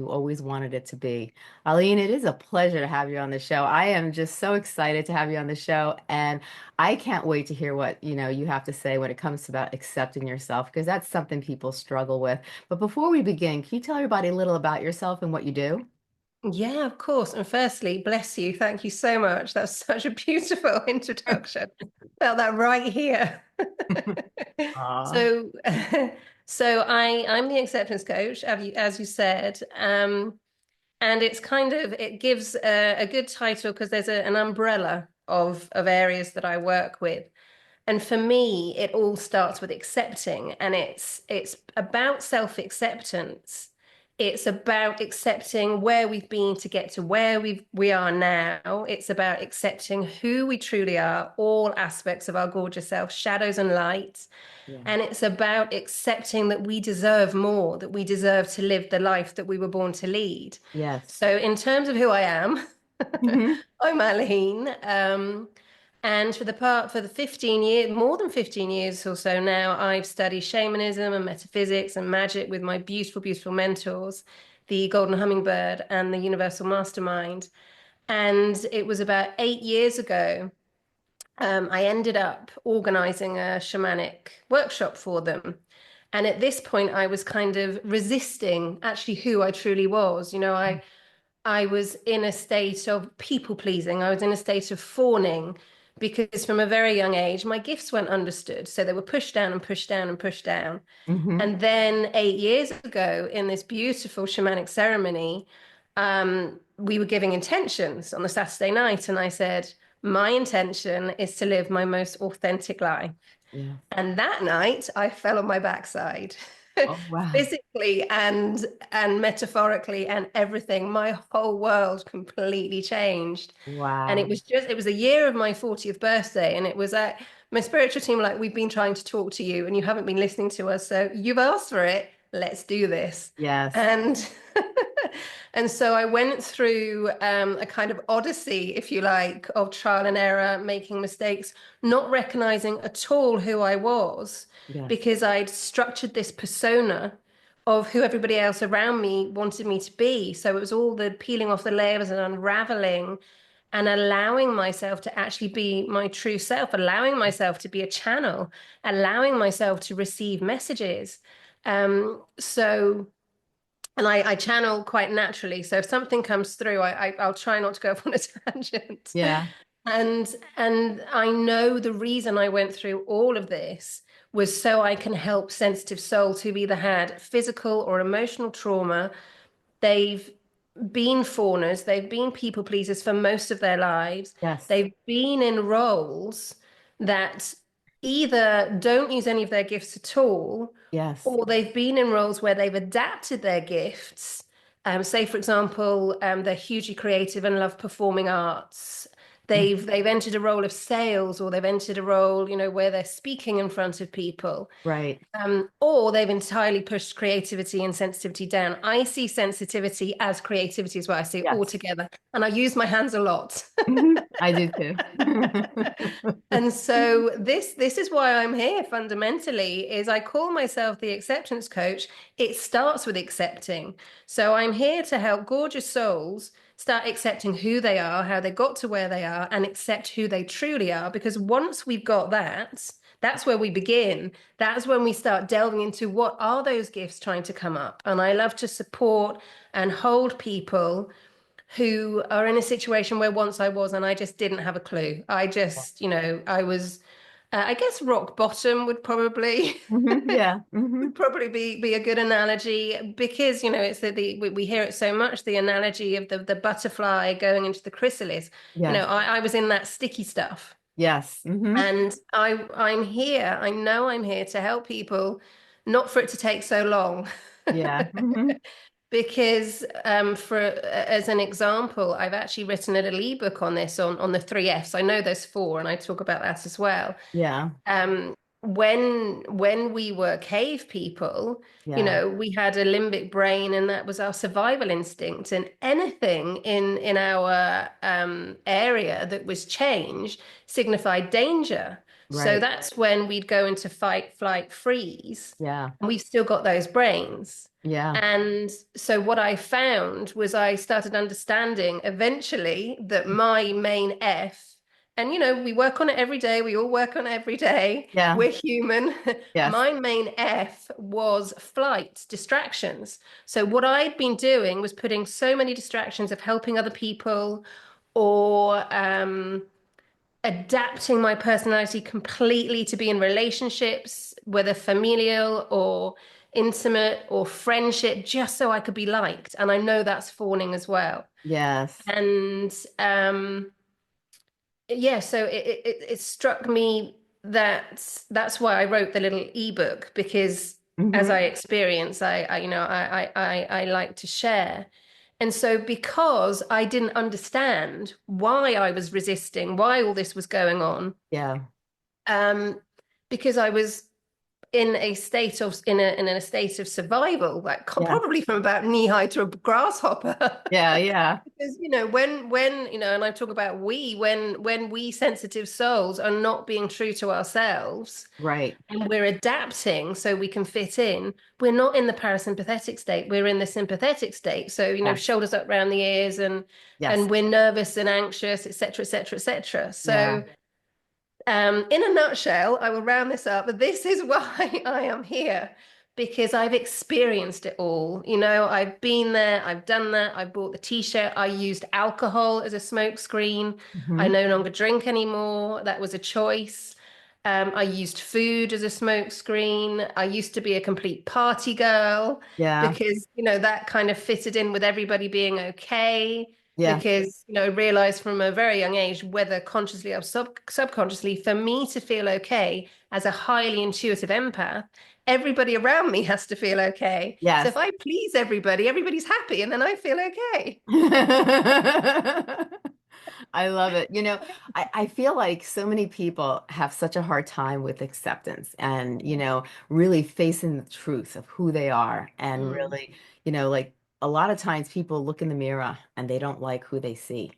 You always wanted it to be. Aline, it is a pleasure to have you on the show. I am just so excited to have you on the show, and I can't wait to hear what, you have to say when it comes to about accepting yourself, because that's something people struggle with. But before we begin, can you tell everybody a little about yourself and what you do? Yeah, of course. And firstly, bless you. Thank you so much. That's such a beautiful introduction. Felt that right here. Aw. So, so I'm the acceptance coach, as you said, and it's kind of it gives a good title because there's an umbrella of areas that I work with. And for me, it all starts with accepting, and it's about self-acceptance. It's about accepting where we've been to get to where we are now. It's about accepting who we truly are, all aspects of our gorgeous self, shadows and lights. Yeah. And it's about accepting that we deserve more, that we deserve to live the life that we were born to lead. Yes. So, in terms of who I am, Hmm. I'm Aline. And for the 15 years, more than 15 years or so now, I've studied shamanism and metaphysics and magic with my beautiful, beautiful mentors, the Golden Hummingbird and the Universal Mastermind. And it was about 8 years ago, I ended up organizing a shamanic workshop for them. And at this point, I was kind of resisting actually who I truly was. I was in a state of people pleasing. I was in a state of fawning because from a very young age, my gifts weren't understood. So they were pushed down and pushed down and pushed down. Hmm. And then 8 years ago, in this beautiful shamanic ceremony, we were giving intentions on the Saturday night. And I said, my intention is to live my most authentic life. Yeah. And that night, I fell on my backside, Oh, wow. physically and metaphorically and everything. My whole world completely changed. And Wow. it was a year of my 40th birthday, and it was at my spiritual team, like, we've been trying to talk to you and you haven't been listening to us. So you've asked for it. Let's do this. Yes. And and so I went through a kind of odyssey, if you like, of trial and error, making mistakes, not recognizing at all who I was Yes. because I'd structured this persona of who everybody else around me wanted me to be. So it was all the peeling off the layers and unraveling and allowing myself to actually be my true self, allowing myself to be a channel, allowing myself to receive messages. So and I channel quite naturally. So if something comes through, I'll try not to go off on a tangent. Yeah. And I know the reason I went through all of this was so I can help sensitive souls who've either had physical or emotional trauma. They've been fawners, they've been people pleasers for most of their lives. Yes. They've been in roles that either don't use any of their gifts at all, Yes. or they've been in roles where they've adapted their gifts. Say, for example, they're hugely creative and love performing arts. They've entered a role of sales, or they've entered a role, where they're speaking in front of people. Right. Or they've entirely pushed creativity and sensitivity down. I see sensitivity as creativity as well. I see it all Yes. together. And I use my hands a lot. I do too. And so this is why I'm here fundamentally is I call myself the acceptance coach. It starts with accepting. So I'm here to help gorgeous souls start accepting who they are, how they got to where they are, and accept who they truly are. Because once we've got that, that's where we begin. That's when we start delving into what are those gifts trying to come up. And I love to support and hold people who are in a situation where once I was and I just didn't have a clue. I just, I was, I guess rock bottom would probably Yeah. Hmm. would probably be a good analogy because it's we hear it so much, the analogy of the butterfly going into the chrysalis. Yes. I was in that sticky stuff. Yes. Hmm. And I'm here. I know I'm here to help people, not for it to take so long. Yeah. Hmm. Because for as an example, I've actually written a little ebook on this on the three Fs. I know there's four, and I talk about that as well. Yeah. Um, when we were cave people, Yeah. we had a limbic brain, and that was our survival instinct. And anything in our area that was changed signified danger. So Right. that's when we'd go into fight, flight, freeze. Yeah. And we've still got those brains. Yeah. And so what I found was I started understanding eventually that my main F, and we work on it every day, we all work on it every day, Yeah. we're human. Yes. My main F was flight, distractions. So what I'd been doing was putting so many distractions of helping other people or adapting my personality completely to be in relationships, whether familial or intimate or friendship, just so I could be liked. And I know that's fawning as well. Yes. And yeah, so it struck me that that's why I wrote the little ebook, because as I Hmm. experience, I like to share. And so because I didn't understand why I was resisting, why all this was going on, Yeah. um, because I was in a state of survival, like Yeah. probably from about knee high to a grasshopper. Yeah. Yeah. Because when and I talk about when we sensitive souls are not being true to ourselves Right. and we're adapting so we can fit in, we're not in the parasympathetic state, we're in the sympathetic state. So Yes. shoulders up around the ears, Yes. and we're nervous and anxious, etc., etc., etc. Yeah. So in a nutshell, I will round this up. This is why I am here, because I've experienced it all. I've been there, I've done that, I've bought the t-shirt, I used alcohol as a smoke screen. I Hmm. no longer drink anymore. That was a choice. I used food as a smoke screen. I used to be a complete party girl Yeah. because, that kind of fitted in with everybody being okay. Yes. Because, realized from a very young age, whether consciously or subconsciously, for me to feel okay as a highly intuitive empath, everybody around me has to feel okay. So if Yes. I please everybody, everybody's happy, and then I feel okay. I love it. I feel like so many people have such a hard time with acceptance and, really facing the truth of who they are. And Mm, really, like a lot of times people look in the mirror and they don't like who they see.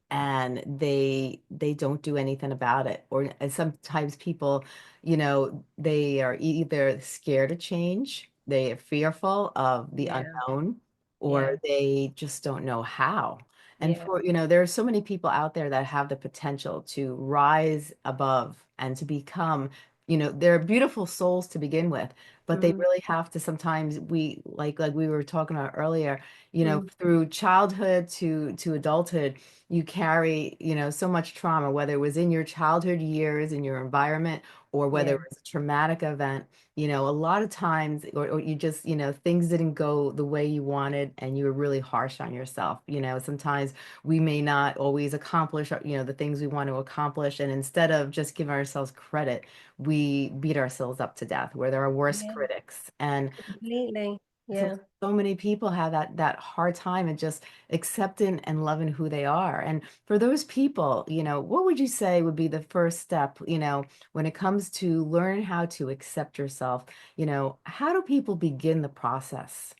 And they don't do anything about it. Or and sometimes people, they are either scared to change, they are fearful of the yeah, unknown, or yeah, they just don't know how. And yeah, there are so many people out there that have the potential to rise above and to become, they're beautiful souls to begin with, but they mm, really have to sometimes like we were talking about earlier, mm, through childhood to adulthood, you carry, so much trauma, whether it was in your childhood years, in your environment, or whether it yeah, was a traumatic event. A lot of times, or you just, things didn't go the way you wanted and you were really harsh on yourself. Sometimes we may not always accomplish, the things we want to accomplish. And instead of just giving ourselves credit, we beat ourselves up to death. We're our worst yeah, critics. And completely. so, Yeah. so many people have that hard time and just accepting and loving who they are. And for those people, what would you say would be the first step, when it comes to learn how to accept yourself? How do people begin the process?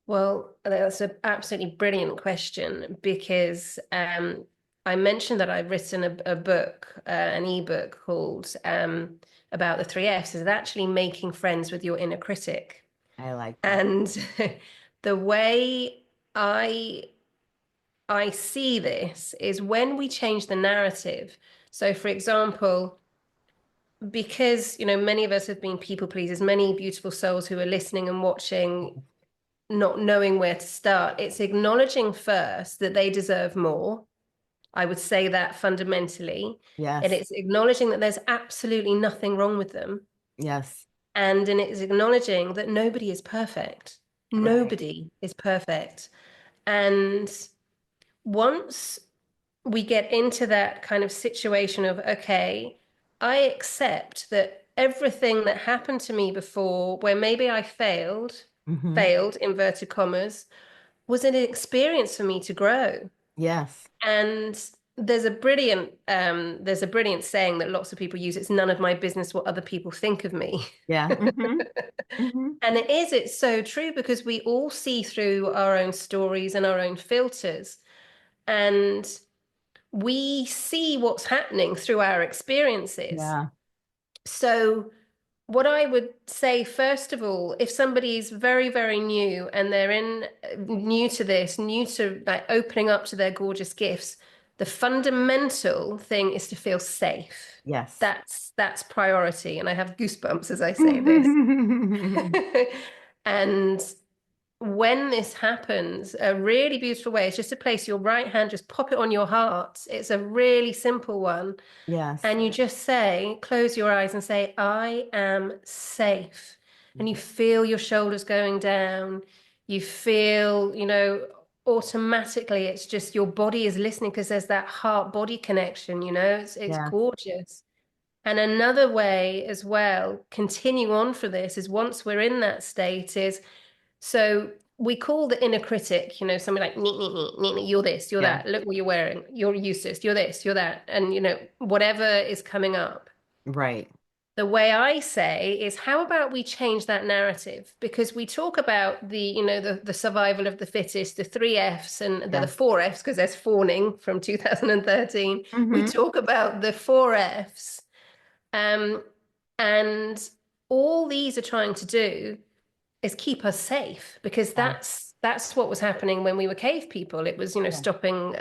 Well, that's an absolutely brilliant question because I mentioned that I've written a book, an ebook called about the three F's, is actually making friends with your inner critic. I like that. And the way I I see this is when we change the narrative. So, for example, because many of us have been people pleasers, many beautiful souls who are listening and watching not knowing where to start. It's acknowledging first that they deserve more. I would say that fundamentally. And Yes. it's acknowledging that there's absolutely nothing wrong with them. Yes. And it's acknowledging that nobody is perfect. Right. Nobody is perfect. And once we get into that kind of situation of, okay, I accept that everything that happened to me before, where maybe I Hmm. failed, inverted commas, was an experience for me to grow. Yes. And there's a brilliant saying that lots of people use. It's none of my business what other people think of me. Yeah. Hmm. Hmm. And it's so true because we all see through our own stories and our own filters. And we see what's happening through our experiences. Yeah. So what I would say, first of all, if somebody's very, very new and they're new to this, new to like opening up to their gorgeous gifts, the fundamental thing is to feel safe. Yes. That's priority. And I have goosebumps as I say this. And when this happens, a really beautiful way is just to place your right hand, just pop it on your heart. It's a really simple one. Yes. And you just say, close your eyes and say, I am safe. And you feel your shoulders going down. You feel, automatically it's just your body is listening because there's that heart-body connection, it's Yeah. gorgeous. And another way as well, continue on for this is once we're in that state is, so we call the inner critic, somebody like, neat, neat, neat, neat, neat, you're this, you're Yeah. that, look what you're wearing, you're useless, you're this, you're that. And, whatever is coming up. Right. The way I say is, how about we change that narrative? Because we talk about the survival of the fittest, the three Fs and the Yeah. four Fs, because there's fawning from 2013. We Mm-hmm. talk about the four Fs. Um, and all these are trying to do is keep us safe because Yeah. that's what was happening when we were cave people. It was, Yeah. stopping,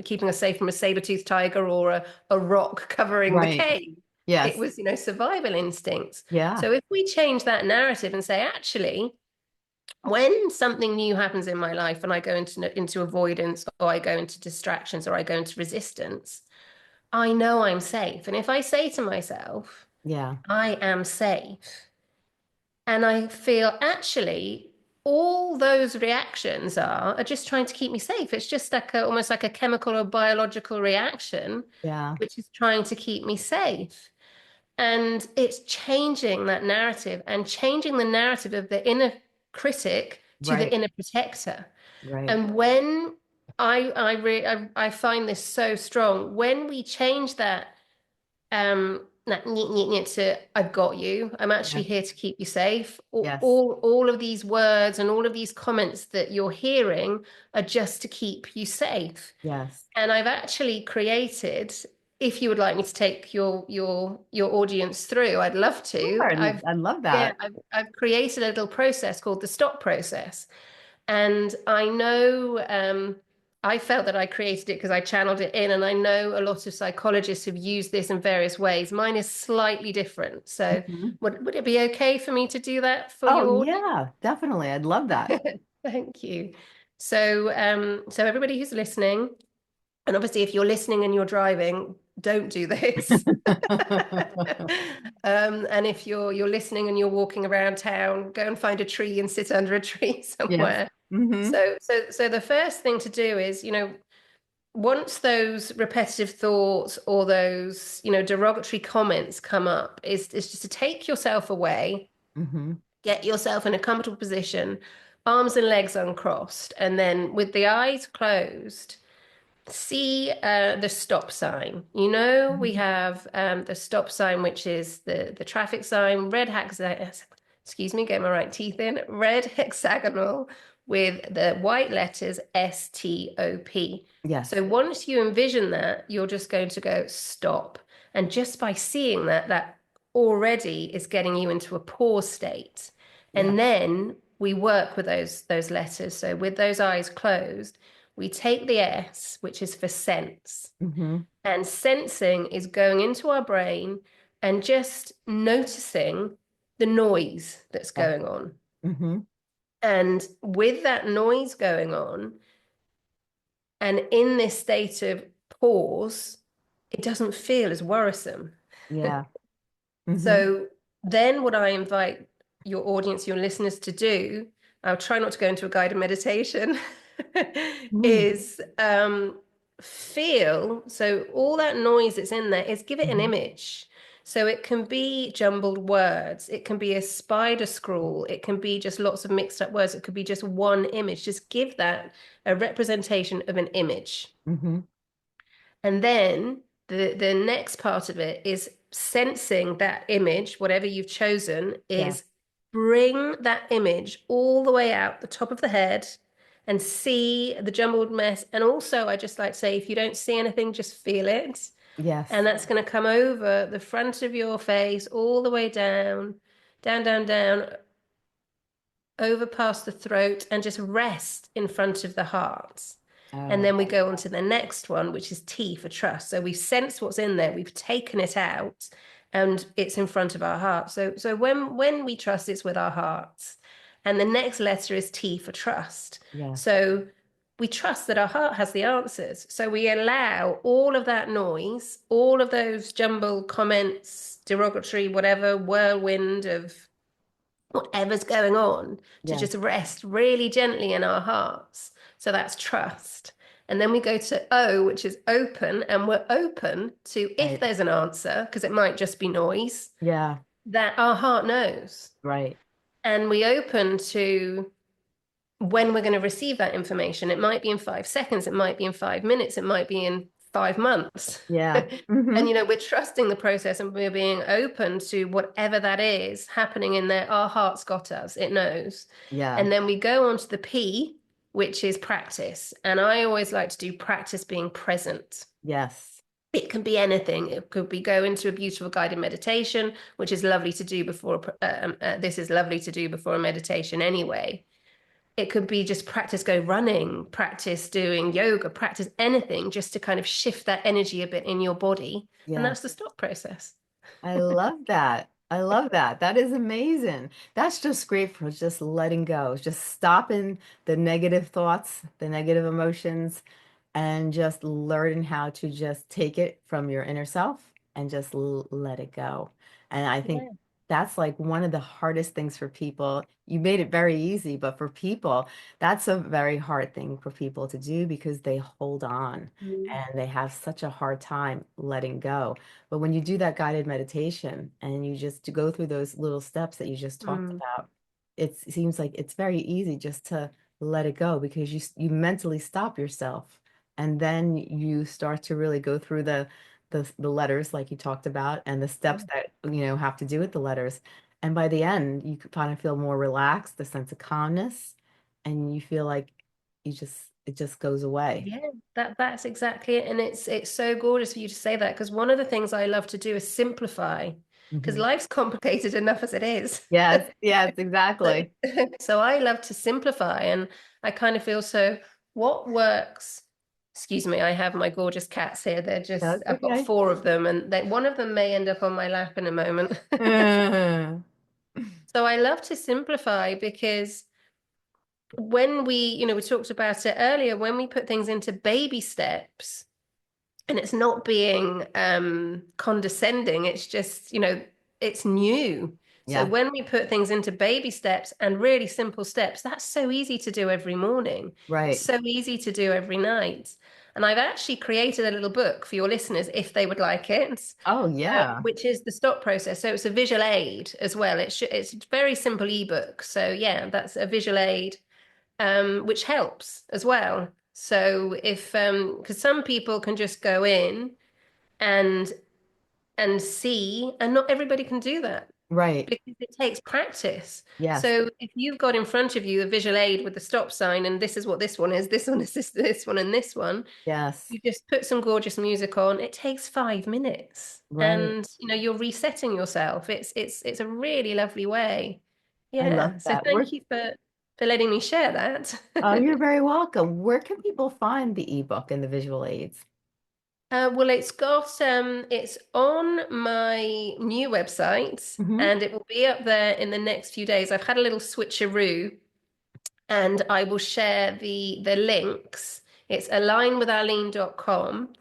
keeping us safe from a saber-toothed tiger or a rock covering the Right. cave. It Yes. was, survival instincts. Yeah. So if we change that narrative and say, actually, when something new happens in my life and I go into avoidance or I go into distractions or I go into resistance, I know I'm safe. And if I say to myself, Yeah. I am safe, and I feel actually all those reactions are just trying to keep me safe. It's just like almost like a chemical or biological reaction, Yeah. which is trying to keep me safe. And it's changing that narrative and changing the narrative of the inner critic to the Right. inner protector. Right. And when I find this so strong, when we change that to I've got you. I'm actually Yes. here to keep you safe. All, Yes. all, all of these words and all of these comments that you're hearing are just to keep you safe. Yes. And I've actually created, if you would like me to take your audience through, I'd love to. Sure. I love Yeah, that. I've created a little process called the stop process. And I know I felt that I created it because I channeled it in, and I know a lot of psychologists have used this in various ways. Mine is slightly different. So Mhm. would it be okay for me to do that for Oh, your audience? yeah, definitely. I'd love that. Thank you. So everybody who's listening, and obviously if you're listening and you're driving, don't do this. And if you're listening and you're walking around town, go and find a tree and sit under a tree Yes. somewhere. Hmm. So the first thing to do is, once those repetitive thoughts or those, derogatory comments come up, is just to take yourself away, Hmm. get yourself in a comfortable position, arms and legs uncrossed, and then with the eyes closed, see the stop sign. We have the stop sign, which is the traffic sign, excuse me, get my right teeth in, red hexagonal with the white letters STOP. Yes. So once you envision that, you're just going to go stop. And just by seeing that, that already is getting you into a pause state. Yeah. And then we work with those letters. So with those eyes closed, we take the S, which is for sense, Hmm. and sensing is going into our brain and just noticing the noise that's Yes. going on. Hmm. And with that noise going on, and in this state of pause, it doesn't feel as worrisome. Yeah. Hmm. So then what I invite your audience, your listeners to do, I'll try not to go into a guided meditation, Hmm. is feel, so all that noise that's in there is give it an Hmm. image. So it can be jumbled words, it can be a spider scrawl, it can be just lots of mixed up words, it could be just one image. Just give that a representation of an image. Hmm. And then the next part of it is sensing that image, whatever you've chosen, Yeah. is bring that image all the way out the top of the head and see the jumbled mess. And also, I just like to say, if you don't see anything, just feel it. And Yes. that's going to come over the front of your face, all the way down, down, down, down, over past the throat, and just rest in front of the heart. And Oh, then we go on to the next one, which is T for trust. So we've sensed what's in there, we've taken it out, and it's in front of our heart. So when we trust, it's with our hearts. And the next letter is T for trust. yes. So we trust that our heart has the answers. So we allow all of that noise, all of those jumble comments, derogatory, whatever, whirlwind of whatever's going on, to Yes. just rest really gently in our hearts. So that's trust. And then we go to O, which is open, and we're open to if Right. there's an answer, because it might just be noise, Yeah. that our heart knows. Right. And we open to when we're going to receive that information. It might be in 5 seconds, it might be in 5 minutes, it might be in 5 months. Yeah. And, Hmm. we're trusting the process and we're being open to whatever that is happening in there. Our heart's got us, it knows. Yeah. And then we go on to the P, which is practice. And I always like to do practice being present. Yes. It can be anything. It could be go into a beautiful guided meditation, which is lovely to do before. This is lovely to do before a meditation anyway. It could be just practice, go running, practice doing yoga, practice anything just to kind of shift that energy a bit in your body. And Yes. that's the stop process. I love that. I love that. That is amazing. That's just great for just letting go, just stopping the negative thoughts, the negative emotions, and just learning how to just take it from your inner self and just let it go. And I think Yeah. that's like one of the hardest things for people. You made it very easy, but for people, that's a very hard thing for people to do because they hold on Mm. and they have such a hard time letting go. But when you do that guided meditation and you just to go through those little steps that you just talked Mm. about, it seems like it's very easy just to let it go because you mentally stop yourself and then you start to really go through the letters like you talked about and the steps that have to do with the letters. And by the end, you kind of feel more relaxed, a sense of calmness, and you feel like it just goes away. Yeah, that's exactly it. And it's so gorgeous for you to say that because one of the things I love to do is simplify because Mhm. life's complicated enough as it is. Yes, yes, So, exactly. so I love to simplify and I kind of feel so what works, excuse me, I have my gorgeous cats here. That's I've got okay. four of them and one of them may end up on my lap in a moment. So I love to simplify because when we talked about it earlier, when we put things into baby steps, and it's not being condescending, it's just it's new. So Yeah, when we put things into baby steps and really simple steps, that's so easy to do every morning. It's right. so easy to do every night. And I've actually created a little book for your listeners if they would like it, Oh, yeah. which is the stop process. So it's a visual aid as well. It's a very simple ebook. So yeah, that's a visual aid, which helps as well. So if because some people can just go in and see, and not everybody can do that Right. because it takes practice. Yes. So if you've got in front of you a visual aid with the stop sign, and this is what this one is, this one is this one, and this one, Yes. you just put some gorgeous music on. It takes 5 minutes, Right. and you're resetting yourself. It's a really lovely way. I love Yeah. So that. thank you for letting me share Oh, that. you're very welcome. Where can people find the ebook and the visual aids? Well, it's on my new website Hmm. and it will be up there in the next few days. I've had a little switcheroo and I will share the links. It's alinewithaline.com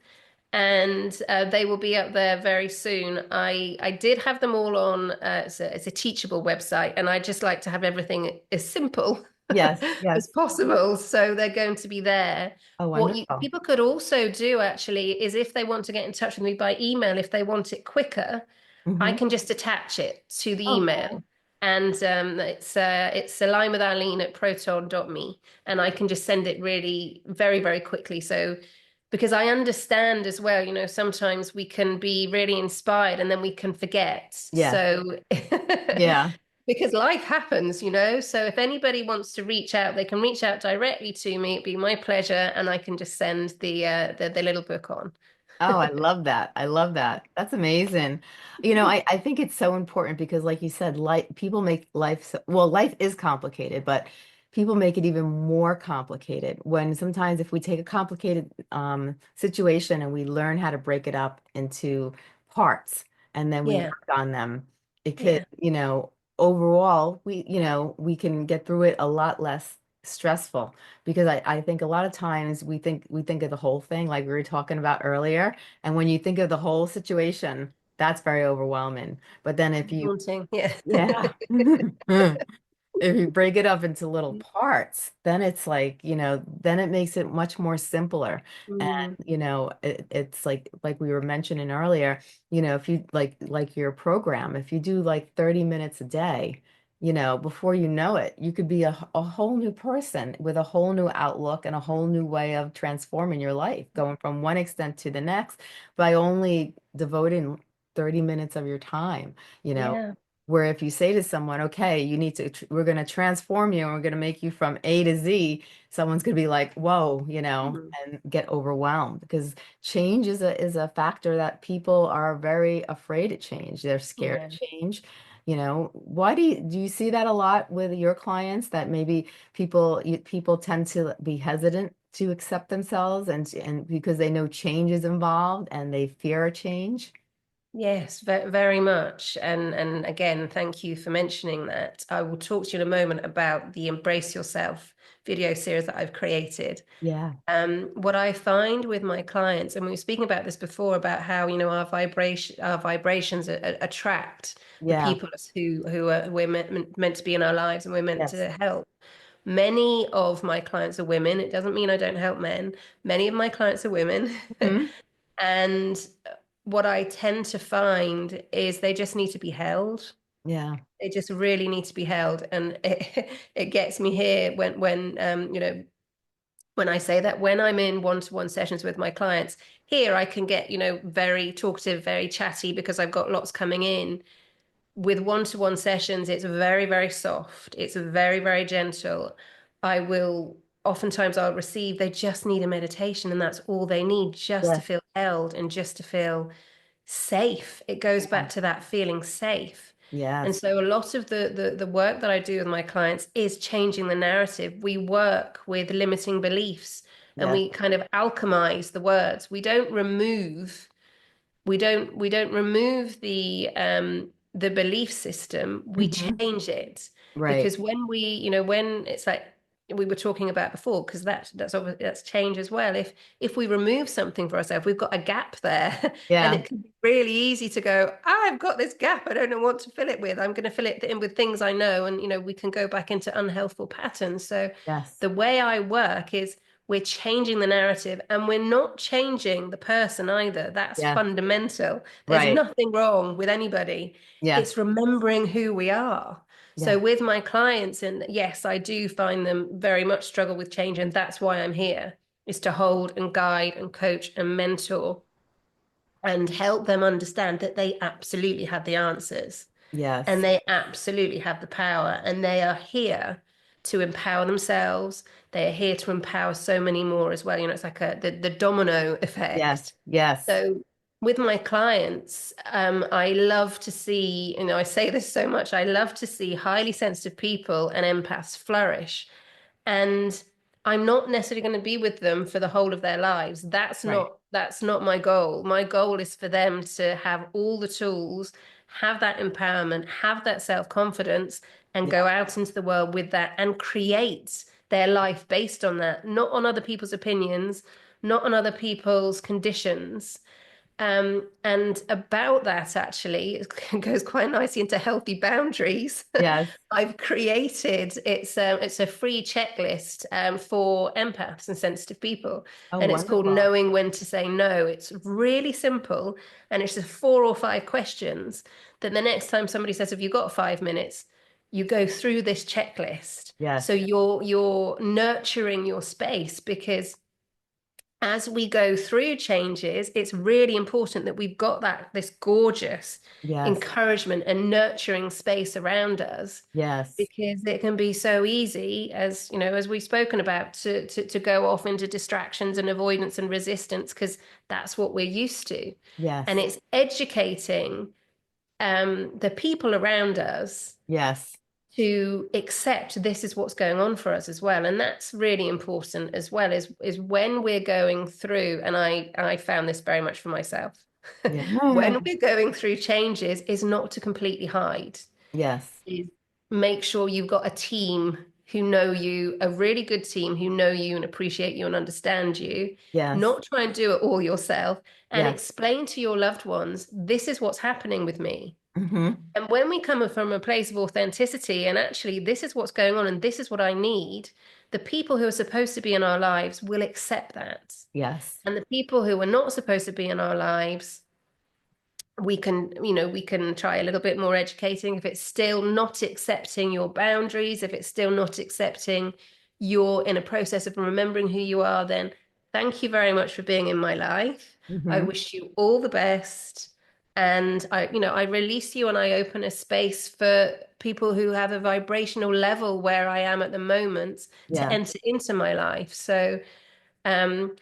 and they will be up there very soon. I did have them all on. It's a teachable website, and I just like to have everything as simple Yes. as Yes. possible. So they're going to be there. Oh, What you wonderful. people could also do actually is if they want to get in touch with me by email, if they want it quicker, I Hmm. can just attach it to the Oh, email. cool. And it's align with Aline at proton.me. And I can just send it really very, very quickly. So because I understand as well, sometimes we can be really inspired and then we can forget. Yes. So Yeah. because life happens, you know. So if anybody wants to reach out, they can reach out directly to me. It'd be my pleasure, and I can just send the little book on. Oh, I love that. I love that. That's amazing. I think it's so important because like you said, life people make life well, life is complicated, but people make it even more complicated when sometimes if we take a complicated situation and we learn how to break it up into parts and then we Yeah, work on them, it could, yeah, overall we can get through it a lot less stressful because I think a lot of times we think of the whole thing like we were talking about earlier. And when you think of the whole situation, that's very overwhelming. But then if you, daunting. Yeah, yeah. If you break it up into little parts, then it's like, then it makes it much more simpler. And, mm, it's like we were mentioning earlier, if you like your program, if you do like 30 minutes a day, before you know it, you could be a whole new person with a whole new outlook and a whole new way of transforming your life, going from one extent to the next by only devoting 30 minutes of your time, you know. yeah. Where if you say to someone, okay, we're going to transform you and we're going to make you from A to Z, someone's going to be like, whoa, Mm, and get overwhelmed because change is a factor that people are very afraid to change. They're scared yeah. to change. Why do you see that a lot with your clients that maybe people tend to be hesitant to accept themselves and because they know change is involved and they fear a change? Yes, very much. And again, thank you for mentioning that. I will talk to you in a moment about the Embrace Yourself video series that I've created. Yeah. What I find with my clients, and we were speaking about this before, about how, our vibrations attract the Yeah. people who are we're meant to be in our lives and we're meant Yes. to help. Many of my clients are women. It doesn't mean I don't help men. Many of my clients are women. Hmm. And what I tend to find is they just need to be held. Yeah. They just really need to be held. And it gets me here when I say that when I'm in one-to-one sessions with my clients, here I can get, very talkative, very chatty because I've got lots coming in. With one-to-one sessions, it's very, very soft. It's very, very gentle. I will oftentimes I'll receive, they just need a meditation and that's all they need, just to Yes. feel held and just to feel safe. It goes Yeah. back to that feeling safe. And Yes. so a lot of the work that I do with my clients is changing the narrative. We work with limiting beliefs and Yes. we kind of alchemize the words. We don't remove the belief system, we Hmm. change it. Right. Because when it's like we were talking about before, because that's obviously that's change as well. If we remove something for ourselves, we've got a gap there, and Yeah. it can be really easy to go, I've got this gap, I don't know what to fill it with. I'm going to fill it in with things I know, and we can go back into unhealthful patterns. So Yes. the way I work is we're changing the narrative and we're not changing the person either. That's Yeah. fundamental. There's Right. nothing wrong with anybody. Yes. It's remembering who we are. So Yes. with my clients, and yes, I do find them very much struggle with change, and that's why I'm here, is to hold and guide and coach and mentor and help them understand that they absolutely have the answers and Yes. they absolutely have the power and they are here to empower themselves. They are here to empower so many more as well. It's like the domino Yes. effect. Yes. So with my clients, I love to see, I say this so much, I love to see highly sensitive people and empaths flourish. And I'm not necessarily going to be with them for the whole of their lives. That's Right. not that's not my goal. My goal is for them to have all the tools, have that empowerment, have that self-confidence, and go Yeah. out into the world with that and create their life based on that, not on other people's opinions, not on other people's conditions. And about that, actually, it goes quite nicely into healthy boundaries. Yes. I've created it's a free checklist for empaths and sensitive people, Oh, and it's called wonderful. Knowing When to Say No. It's really simple, and it's just 4 or 5 questions. That the next time somebody says, "Have you got 5 minutes?" You go through this checklist, Yes. so you're nurturing your space because as we go through changes, it's really important that we've got this gorgeous Yes. encouragement and nurturing space around us, Yes. because it can be so easy, as you know, as we've spoken about, to go off into distractions and avoidance and resistance, because that's what we're used to. And Yes. it's educating the people around us Yes. to accept this is what's going on for us as well. And that's really important as well, is when we're going through, and I found this very much for myself, Yeah. when we're going through changes, is not to completely hide, Yes. is make sure you've got a team who know you, a really good team who know you and appreciate you and understand you, Yes. not try and do it all yourself, and Yes. explain to your loved ones, this is what's happening with me. Hmm. And when we come from a place of authenticity and actually, this is what's going on and this is what I need, the people who are supposed to be in our lives will accept that. Yes. And the people who are not supposed to be in our lives, we can, we can try a little bit more educating. If it's still not accepting your boundaries, if it's still not accepting you're in a process of remembering who you are, then thank you very much for being in my life. I Hmm. wish you all the best. And I release you and I open a space for people who have a vibrational level where I am at the moment to Yeah. enter into my life. So in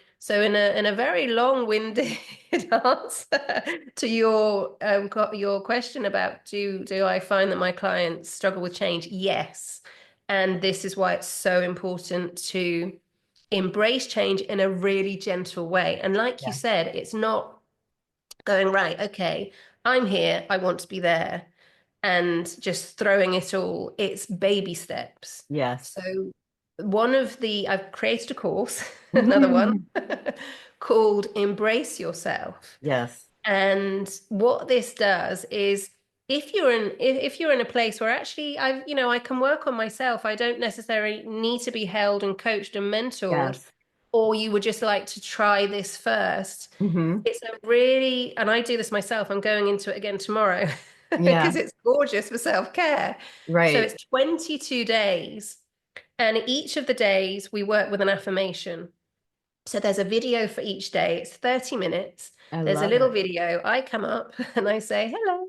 a very long-winded answer to your question about, do I find that my clients struggle with change? Yes. And this is why it's so important to embrace change in a really gentle way. And like you Yeah. said, it's not going, right, okay, I'm here, I want to be there, and just throwing it all. It's baby steps. Yes. So I've created a course, another one, Mhm. called Embrace Yourself. Yes. And what this does is, if you're in a place where actually I can work on myself, I don't necessarily need to be held and coached and mentored, Yes. or you would just like to try this first. Hmm. It's a really, and I do this myself, I'm going into it again tomorrow Yeah. because it's gorgeous for self-care. So Right. it's 22 days, and each of the days we work with an affirmation. So there's a video for each day. It's 30 minutes. I There's a love little it. video. I come up and I say, hello.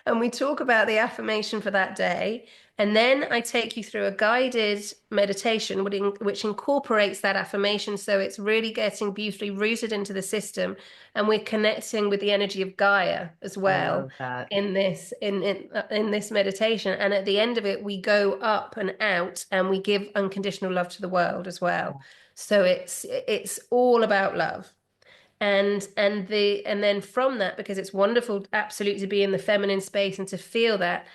And we talk about the affirmation for that day. And then I take you through a guided meditation, which incorporates that affirmation. So it's really getting beautifully rooted into the system. And we're connecting with the energy of Gaia as I well love that. in this meditation. And at the end of it, we go up and out and we give unconditional love to the world as well. So it's all about love. And then from that, because it's wonderful absolutely to be in the feminine space and to feel that,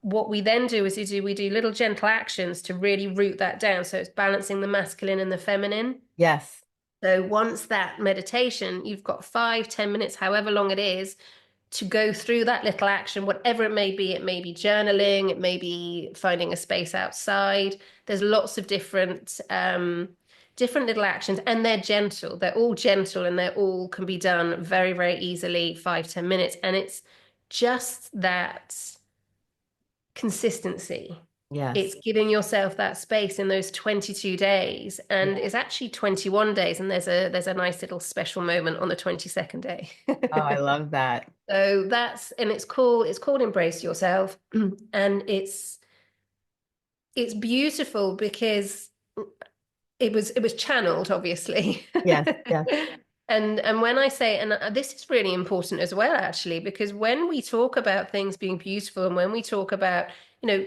what we then do is we do little gentle actions to really root that down, so it's balancing the masculine and the feminine. Yes. So once that meditation, you've got 5-10 minutes, however long it is, to go through that little action, whatever it may be. It may be journaling, it may be finding a space outside. There's lots of different little actions, and they're gentle. They're all gentle, and they're all can be done very, very easily, 5-10 minutes. And it's just that consistency. It's Yes. giving yourself that space in those 22 days, and Yeah. it's actually 21 days, and there's a nice little special moment on the 22nd day. Oh, I love that. So it's called Embrace Yourself. And it's beautiful because it was channeled, obviously. Yes. Yes. And when I say, and this is really important as well, actually, because when we talk about things being beautiful, and when we talk about, you know,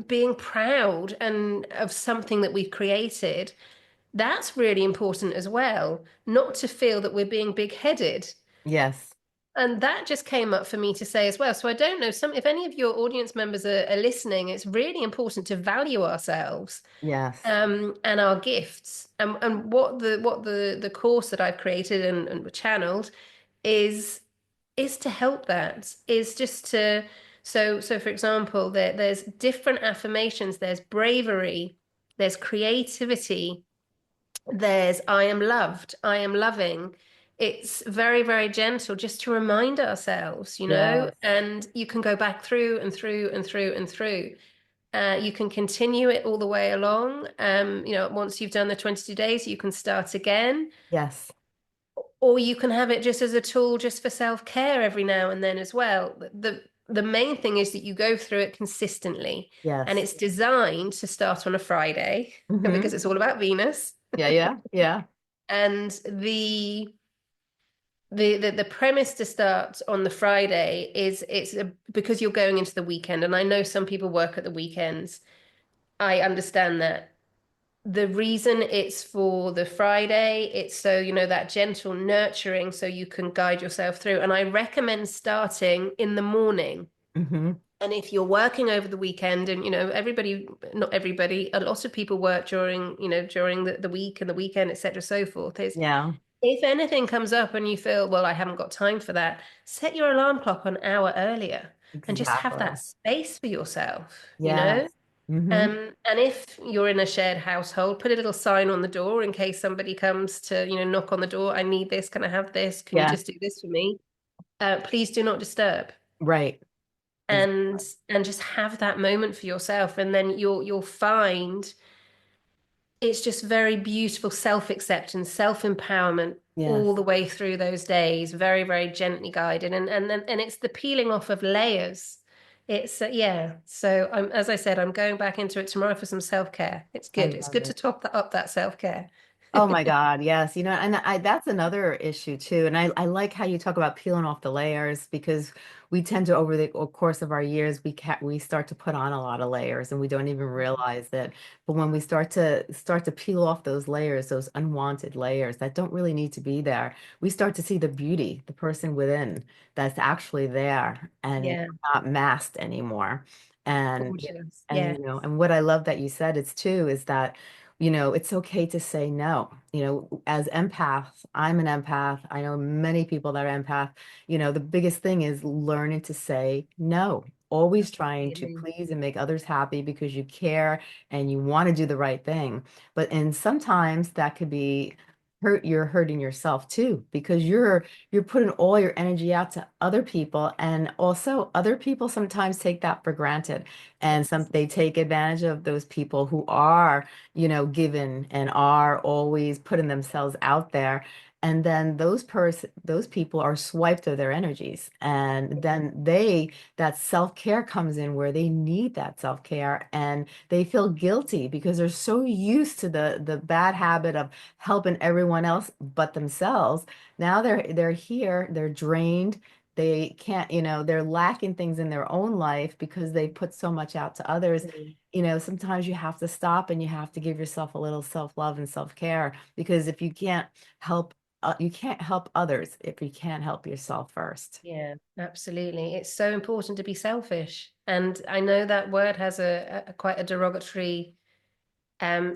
being proud and of something that we've created, that's really important as well. Not to feel that we're being big-headed. Yes. And that just came up for me to say as well. So I don't know, if any of your audience members are listening, it's really important to value ourselves, Yes. and our gifts. And what the course that I've created and channeled is to help that, is just to, so for example, there's different affirmations, there's bravery, there's creativity, there's I am loved, I am loving. It's very, very gentle, just to remind ourselves, Yes. and you can go back through and through and through and through. You can continue it all the way along. Once you've done the 22 days, you can start again, Yes. or you can have it just as a tool just for self-care every now and then as well. The main thing is that you go through it consistently, and Yes. it's designed to start on a Friday because Hmm. it's all about Venus. Yeah, yeah, yeah. And the premise to start on the Friday is because you're going into the weekend, and I know some people work at the weekends. I understand that. The reason it's for the Friday, it's so, that gentle nurturing so you can guide yourself through. And I recommend starting in the morning. Hmm. And if you're working over the weekend, and everybody, not everybody, a lot of people work during the week and the weekend, etc., so forth, is Yeah, if anything comes up and you feel, well, I haven't got time for that, set your alarm clock an hour earlier and just have exactly. that space for yourself, you Yes. know? Hmm. And if you're in a shared household, put a little sign on the door in case somebody comes to, knock on the door. I need this. Can I have this? Can you Yeah, just do this for me? Please do not disturb. right. And and just have that moment for yourself. And then you'll find it's just very beautiful self-acceptance, self-empowerment all Yes. the way through those days, very, very gently guided. And it's the peeling off of layers. It's yeah. So as I said, I'm going back into it tomorrow for some self-care. It's I good. It's love good to it. top that up, that self-care. Oh my God, yes. And that's another issue too. And I like how you talk about peeling off the layers because we tend to over the course of our years we start to put on a lot of layers and we don't even realize it. But when we start to peel off those layers, those unwanted layers that don't really need to be there, we start to see the beauty, the person within that's actually there and Yeah, not masked anymore. And gorgeous. and Yeah. and what I love that you said it's too is that it's okay to say no. As empaths, I'm an empath. I know many people that are empath. The biggest thing is learning to say no. Always trying to Absolutely. please and make others happy because you care and you want to do the right thing. And sometimes that could be you're hurting yourself too because you're putting all your energy out to other people and also other people sometimes take that for granted and Yes. they take advantage of those people who are given and are always putting themselves out there. And then those people are swiped of their energies. And then that self-care comes in where they need that self-care and they feel guilty because they're so used to the bad habit of helping everyone else but themselves. Now they're here, they're drained. They can't, they're lacking things in their own life because they put so much out to others. Mm. Sometimes you have to stop and you have to give yourself a little self-love and self-care because if you can't help others if you can't help yourself first. Yeah, absolutely. It's so important to be selfish. And I know that word has a quite a derogatory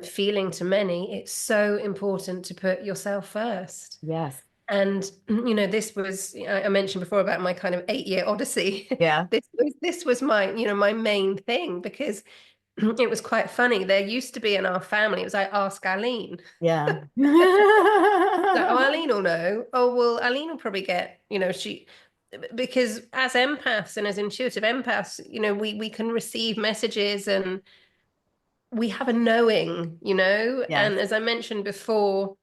feeling to many. It's so important to put yourself first. Yes. And this was I mentioned before about my kind of 8-year odyssey. Yeah. This was my my main thing because it was quite funny. There used to be in our family, it was like ask Aline. Yeah. Like, oh, Aline will know. Oh, well, Aline will probably get, she because as empaths and as intuitive empaths, we can receive messages and we have a knowing, Yes. and as I mentioned before,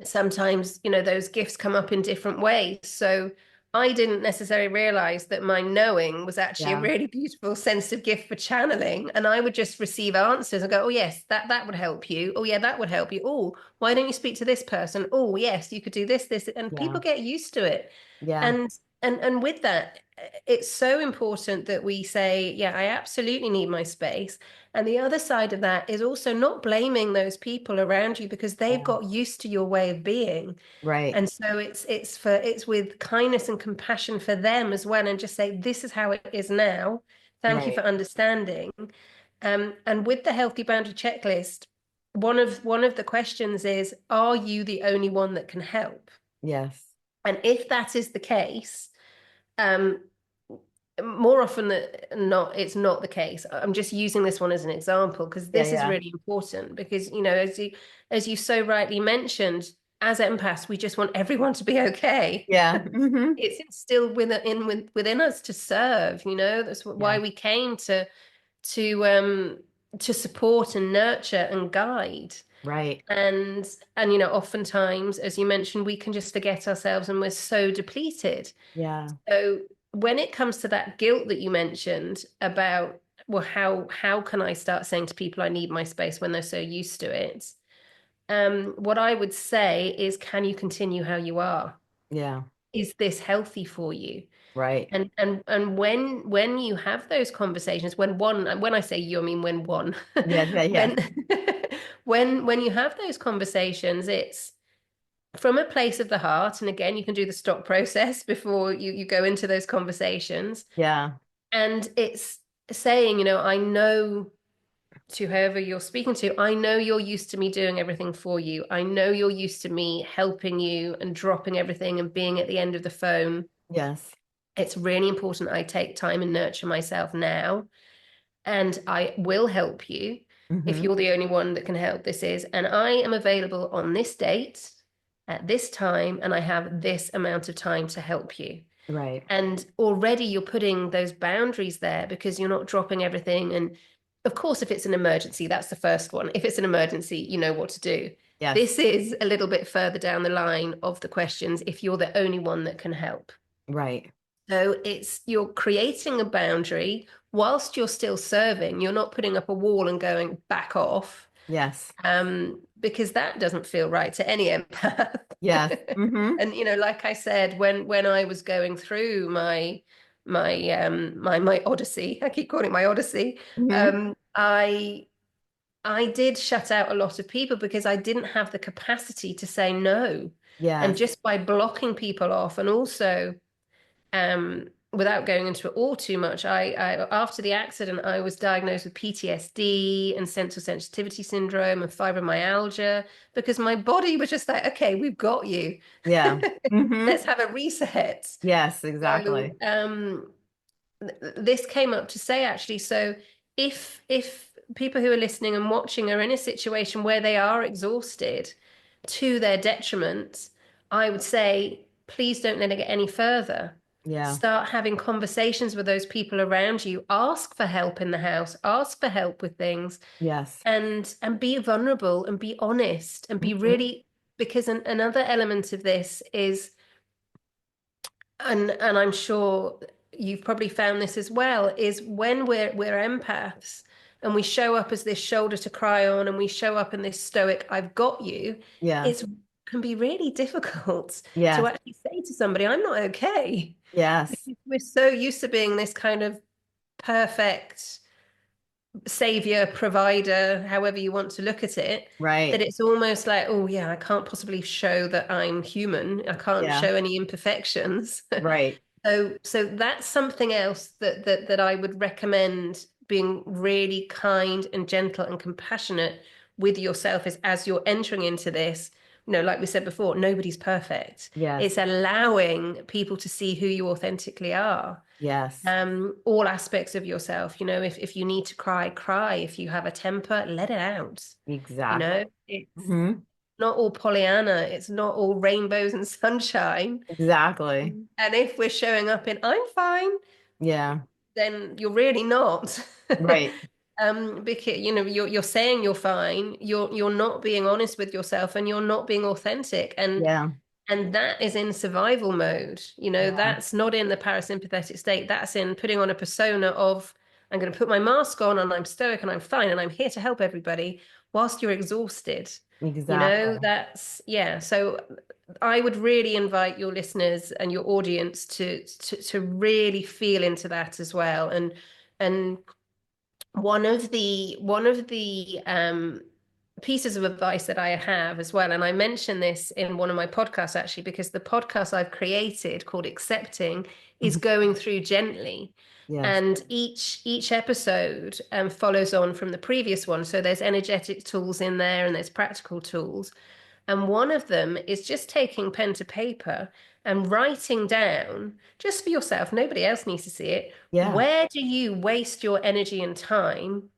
sometimes those gifts come up in different ways. So I didn't necessarily realize that my knowing was actually a Yeah. really beautiful sensitive gift for channeling, and I would just receive answers and go, oh yes, that would help you. Oh yeah, that would help you. Oh, why don't you speak to this person? Oh yes, you could do this, and Yeah. people get used to it. Yeah. And with that, it's so important that we say, yeah, I absolutely need my space. And the other side of that is also not blaming those people around you because they've Yeah. got used to your way of being. Right. And so it's with kindness and compassion for them as well, and just say, this is how it is now. Thank you for Right. understanding. And with the healthy boundary checklist, one of the questions is, are you the only one that can help? Yes. And if that is the case, um, more often than not, it's not the case. I'm just using this one as an example because Yeah. this is Yeah. really important because, as you so rightly mentioned, as empaths, we just want everyone to be okay. Yeah. Hmm. It's instilled within us to serve, that's why Yes. we came to support and nurture and guide. Right. And oftentimes, as you mentioned, we can just forget ourselves and we're so depleted. Yeah. So when it comes to that guilt that you mentioned about, well, how can I start saying to people I need my space when they're so used to it? What I would say is, can you continue how you are? Yeah. Is this healthy for you? Right. And when you have those conversations, when I say you, I mean when one, Yeah. Yeah. Yes. when when you have those conversations, it's from a place of the heart. And again, you can do the stop process before you go into those conversations. Yeah. And it's saying, I know, to whoever you're speaking to, I know you're used to me doing everything for you. I know you're used to me helping you and dropping everything and being at the end of the phone. Yes. It's really important I take time and nurture myself now, and I will help you if Mm-hmm. you're the only one that can help. This is, and I am available on this date at this time, and I have this amount of time to help you. Right. And already you're putting those boundaries there because you're not dropping everything. And of course, if it's an emergency, that's the first one. If it's an emergency, you know what to do. Yes. This is a little bit further down the line of the questions if you're the only one that can help. Right. So it's you're creating a boundary whilst you're still serving. You're not putting up a wall and going back off, Yes. because that doesn't feel right to any empath. Yes. Mm-hmm. And like I said, when I was going through my odyssey, I keep calling it my odyssey. Mm-hmm. I did shut out a lot of people because I didn't have the capacity to say no. And Yes. just by blocking people off, and also without going into it all too much, I after the accident, I was diagnosed with PTSD and central sensitivity syndrome and fibromyalgia because my body was just like, okay, we've got you. Yeah. Mm-hmm. Let's have a reset. Yes, So exactly. this came up to say actually, so if people who are listening and watching are in a situation where they are exhausted to their detriment, I would say, please don't let it get any further. Yeah. Start having conversations with those people around you. Ask for help in the house. Ask for help with things, Yes. and be vulnerable and be honest and be Mm-hmm. really, because another element of this is, and I'm sure you've probably found this as well, is when we're empaths and we show up as this shoulder to cry on and we show up in this stoic I've got you, Yeah. it's can be really difficult to Yes. actually say to somebody I'm not okay, Yes. because we're so used to being this kind of perfect savior, provider, however you want to look at it, that Right. it's almost like, oh yeah, I can't possibly show that I'm human. I can't Yeah. show any imperfections. Right. So that's something else that I would recommend, being really kind and gentle and compassionate with yourself is as you're entering into this. Like we said before, nobody's perfect. It's Yes. allowing people to see who you authentically are. Yes. All aspects of yourself. If you need to cry, cry. If you have a temper, let it out. Exactly. It's Mm-hmm. not all Pollyanna. It's not all rainbows and sunshine. Exactly. And if we're showing up in I'm fine, Yeah. then you're really not. Right. Because you're saying you're fine. You're not being honest with yourself, and you're not being authentic. Yeah. And that is in survival mode. Yeah. That's not in the parasympathetic state. That's in putting on a persona of, I'm going to put my mask on and I'm stoic and I'm fine and I'm here to help everybody whilst you're exhausted. Exactly. Yeah. So I would really invite your listeners and your audience to really feel into that as well. And one of the pieces of advice that I have as well, and I mentioned this in one of my podcasts actually, because the podcast I've created called Accepting is Mhm. going through gently. Yes. And each episode follows on from the previous one. So there's energetic tools in there and there's practical tools. And one of them is just taking pen to paper and writing down, just for yourself, nobody else needs to see it, Yeah. where do you waste your energy and time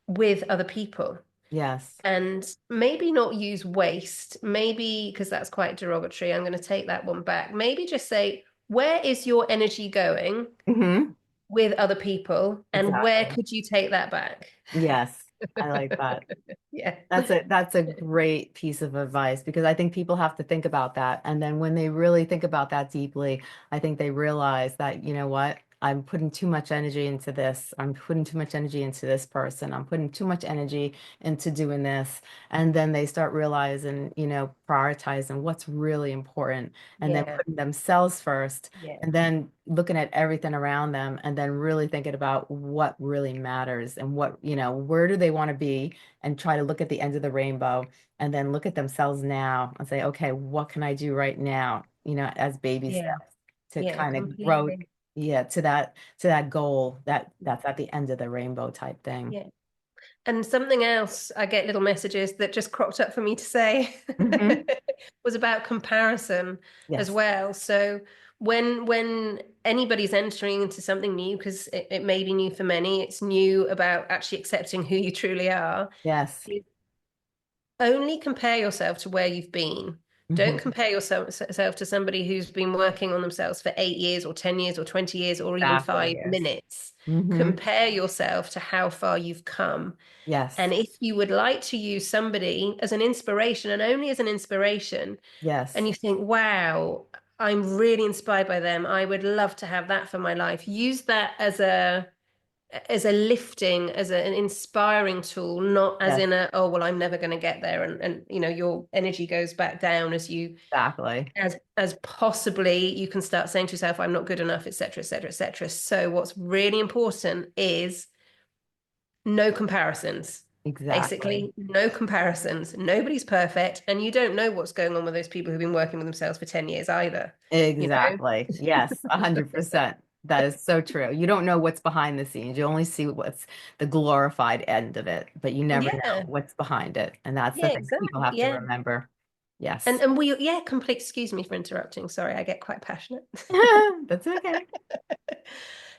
with other people? Yes. And maybe not use waste, maybe because that's quite derogatory. I'm going to take that one back. Maybe just say, where is your energy going? Mm-hmm. with other people, and where Exactly. could you take that back? Yes, I like that. Yeah. That's a great piece of advice because I think people have to think about that. And then when they really think about that deeply, I think they realize that, you know what? I'm putting too much energy into this. I'm putting too much energy into this person. I'm putting too much energy into doing this. And then they start realizing, prioritizing what's really important and then Yeah. putting themselves first Yeah. and then looking at everything around them and then really thinking about what really matters and where do they want to be and try to look at the end of the rainbow and then look at themselves now and say, okay, what can I do right now, as baby Yeah. steps to Yeah, kind of grow, completely. yeah, to that goal that's at the end of the rainbow type thing. Yeah. And something else I get little messages that just cropped up for me to say Hmm. was about comparison as Yes, well. So when anybody's entering into something new, because it may be new for many, it's new about actually accepting who you truly are. yes. Only compare yourself to where you've been. Don't Hmm. compare yourself to somebody who's been working on themselves for 8 years or 10 years or 20 years or even Exactly, five yes. minutes. Hmm. Compare yourself to how far you've come. Yes, And if you would like to use somebody as an inspiration and only as an inspiration, and yes, you think, wow, I'm really inspired by them, I would love to have that for my life, use that as a lifting, an inspiring tool, not as yes, in a, oh, well, I'm never going to get there. And your energy goes back down exactly. as possibly you can start saying to yourself, I'm not good enough, etc., etc., etc. So what's really important is no comparisons. Exactly. Basically, no comparisons. Nobody's perfect. And you don't know what's going on with those people who've been working with themselves for 10 years either, you know? Exactly. Yes, 100%. That is so true. You don't know what's behind the scenes. You only see what's the glorified end of it, but you never know Yeah, what's behind it. And that's the yeah, thing that people exactly. have to Yeah. remember. And Yes. and we yeah, complete excuse me for interrupting. Sorry, I get quite passionate. That's okay.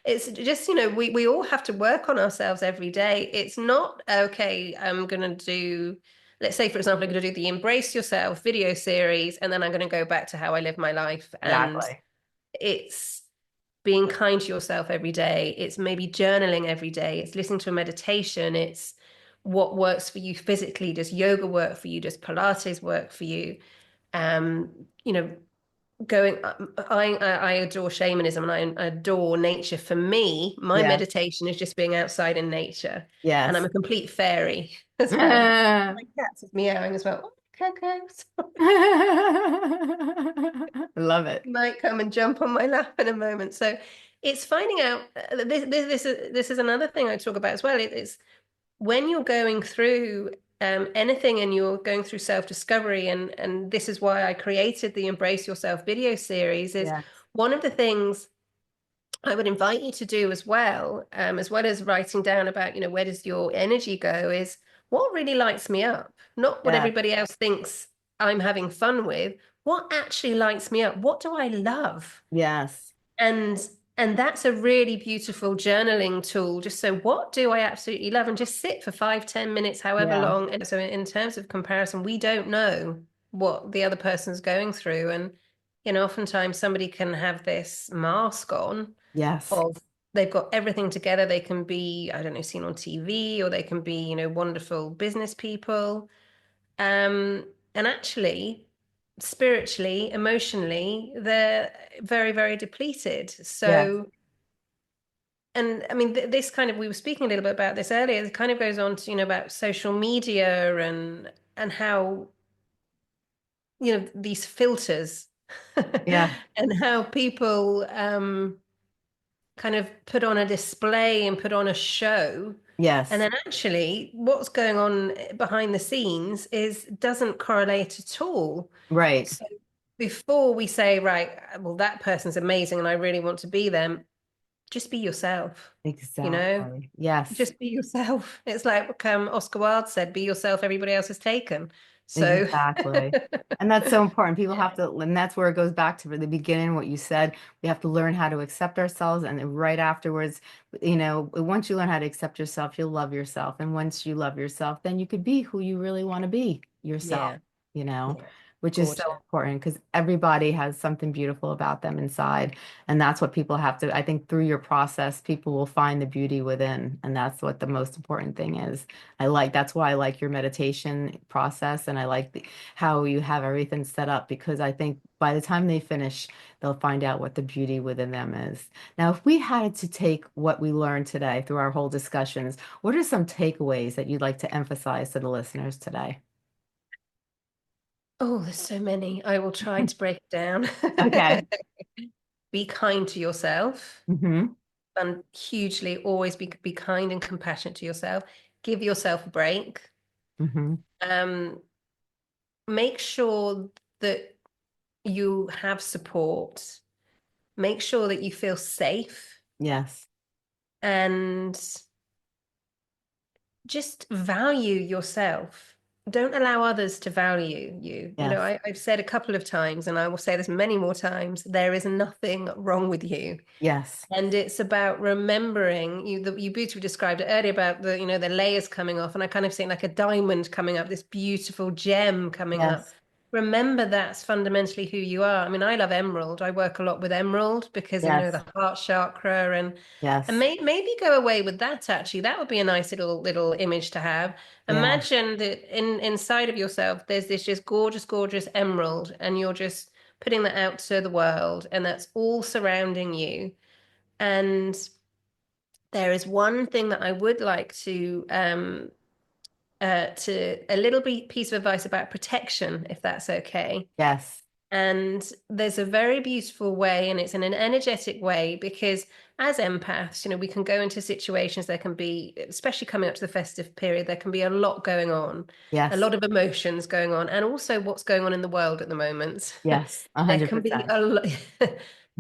It's just, we all have to work on ourselves every day. It's not okay, I'm gonna do, let's say, for example, I'm gonna do the Embrace Yourself video series, and then I'm gonna go back to how I live my life. And Exactly. it's being kind to yourself every day. It's maybe journaling every day. It's listening to a meditation. It's what works for you physically. Does yoga work for you? Does Pilates work for you? Um, you know, going I adore shamanism and I adore nature. For me, my Yes. meditation is just being outside in nature. And I'm Yes. a complete fairy as well. My cat is meowing as well. Oh, Coco. Love it. He might come and jump on my lap in a moment. So it's finding out, this is another thing I talk about as well. It's when you're going through anything and you're going through self-discovery, and this is why I created the Embrace Yourself video series, is Yes. one of the things I would invite you to do as well as writing down about, where does your energy go, is what really lights me up, not what Yes. everybody else thinks I'm having fun with, what actually lights me up, what do I love? Yes. And and that's a really beautiful journaling tool. Just so what do I absolutely love? And just sit for 5, 10 minutes, however Yeah. long. And so in terms of comparison, we don't know what the other person's going through. And oftentimes somebody can have this mask on Yes. of they've got everything together. They can be, I don't know, seen on TV, or they can be, wonderful business people. And actually, spiritually, emotionally, they're very, very depleted. Yes. So, and I mean, this kind of, we were speaking a little bit about this earlier. It kind of goes on to, about social media and how, these filters Yeah. and how people kind of put on a display and put on a show. And Yes. then actually what's going on behind the scenes is doesn't correlate at all. Right. So before we say, right, well, that person's amazing and I really want to be them, just be yourself, you know, Exactly. Yes. just be yourself. It's like Oscar Wilde said, be yourself, everybody else is taken. So Exactly. And that's so important. People have yeah, to, and that's where it goes back to the beginning, what you said. We have to learn how to accept ourselves. And then right afterwards, once you learn how to accept yourself, you'll love yourself. And once you love yourself, then you could be who you really want to be yourself, yeah, you know, yeah. which is so Gorgeous. important because everybody has something beautiful about them inside. And that's what people have to, I think through your process, people will find the beauty within. And that's what the most important thing is. That's why I like your meditation process. And I like how you have everything set up because I think by the time they finish, they'll find out what the beauty within them is. Now, if we had to take what we learned today through our whole discussions, what are some takeaways that you'd like to emphasize to the listeners today? Oh, there's so many. I will try to break it down. Okay. Be kind to yourself, Hmm. and hugely always be kind and compassionate to yourself. Give yourself a break. Hmm. Um, Make sure that you have support. Make sure that you feel safe Yes. and just value yourself. Don't allow others to value you. You know, Yes. I've said a couple of times, and I will say this many more times, there is nothing wrong with you. Yes. And it's about remembering you beautifully described it earlier about the layers coming off, and I kind of see like a diamond coming up, this beautiful gem coming up. Yes. Remember that's fundamentally who you are. I mean, I love emerald. I work a lot with emerald because of Yes. the heart chakra and Yes. maybe go away with that actually. That would be a nice little image to have. Yeah. Imagine that inside of yourself there's this just gorgeous, gorgeous emerald, and you're just putting that out to the world, and that's all surrounding you. And there is one thing that I would like to a little bit piece of advice about protection, if that's okay. Yes. And there's a very beautiful way, and it's in an energetic way, because as empaths, we can go into situations, there can be, especially coming up to the festive period, there can be a lot going on, a Yes. lot of emotions going on, and also what's going on in the world at the moment. Yes. a There hundred can be percent. a lot,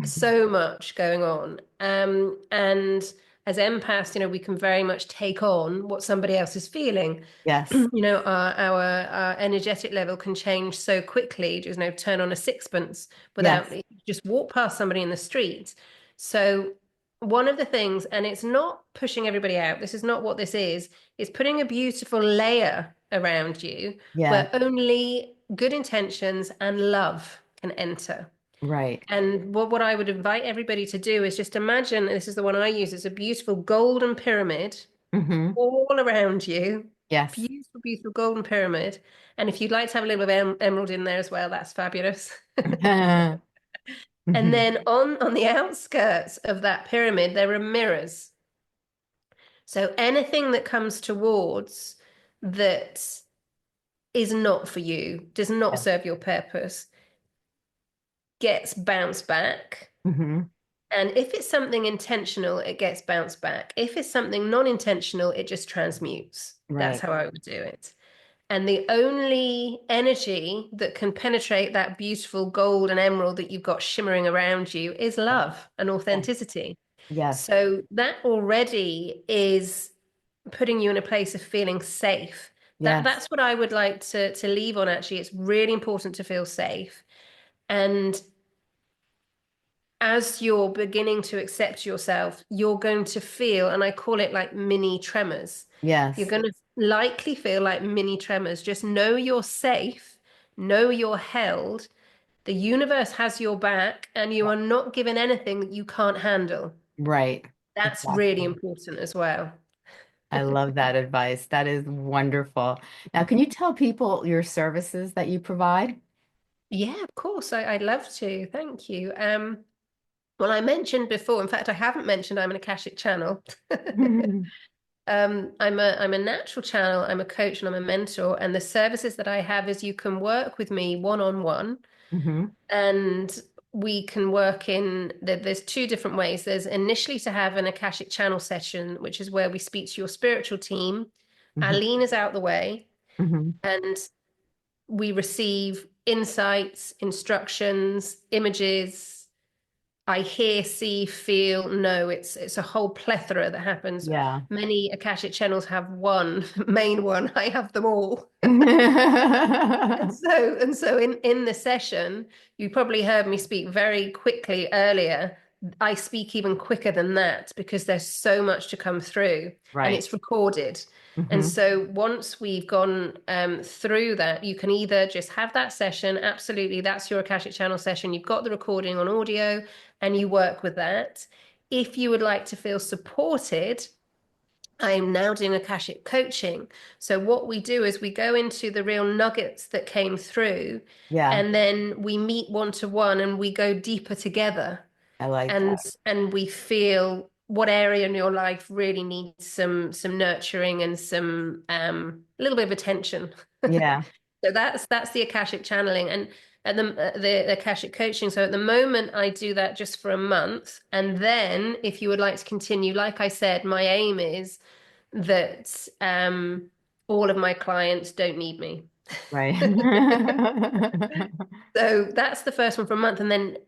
so much going on. And as empaths, we can very much take on what somebody else is feeling. Yes. Our energetic level can change so quickly. Just turn on a sixpence without Yes. just walk past somebody in the street. So one of the things, and it's not pushing everybody out. This is not what this is. It's putting a beautiful layer around you Yes. where only good intentions and love can enter. Right. And what I would invite everybody to do is just imagine, this is the one I use, it's a beautiful golden pyramid Hmm. all around you. Yes. Beautiful, beautiful golden pyramid. And if you'd like to have a little bit of emerald in there as well, that's fabulous. And Hmm. then on the outskirts of that pyramid, there are mirrors. So anything that comes towards that is not for you, does not Yes. serve your purpose, gets bounced back. Hmm. And if it's something intentional, it gets bounced back. If it's something non-intentional, it just transmutes. That's Right. how I would do it. And the only energy that can penetrate that beautiful gold and emerald that you've got shimmering around you is love and Yes. authenticity. Yes. So that already is putting you in a place of feeling safe. Yes. That's what I would like to leave on actually. It's really important to feel safe. And as you're beginning to accept yourself, you're going to feel, and I call it like mini tremors. You're Yes. going to likely feel like mini tremors. Just know you're safe, know you're held. The universe has your back, and you are not given anything that you can't handle. Right. That's really Exactly. important as well. I love that advice. That is wonderful. Now, can you tell people your services that you provide? Yeah, of course. I'd love to. Thank you. Well, I mentioned before, in fact, I haven't mentioned I'm an Akashic channel. I'm a natural channel, I'm a coach, and I'm a mentor. And the services that I have is you can work with me one-on-one, Hmm. and we can work there's two different ways. There's initially to have an Akashic channel session, which is where we speak to your spiritual team. Hmm. Aline is out the way, Hmm. and we receive insights, instructions, images. I hear, see, feel, know. It's a whole plethora that happens. Yeah. Many Akashic channels have one main one. I have them all. And so in the session, you probably heard me speak very quickly earlier. I speak even quicker than that because there's so much to come through, and Right. it's recorded. And Hmm. so once we've gone through that, you can either just have that session. Absolutely, that's your Akashic Channel session. You've got the recording on audio and you work with that. If you would like to feel supported, I am now doing Akashic coaching. So what we do is we go into the real nuggets that came through, Yeah, and then we meet one to one and we go deeper together, I like and that. we feel what area in your life really needs some nurturing and some a little bit of attention. Yeah. So that's the Akashic channeling and the Akashic coaching. So at the moment, I do that just for a month, and then if you would like to continue, like I said, my aim is that all of my clients don't need me. Right. So that's the first one for a month, and then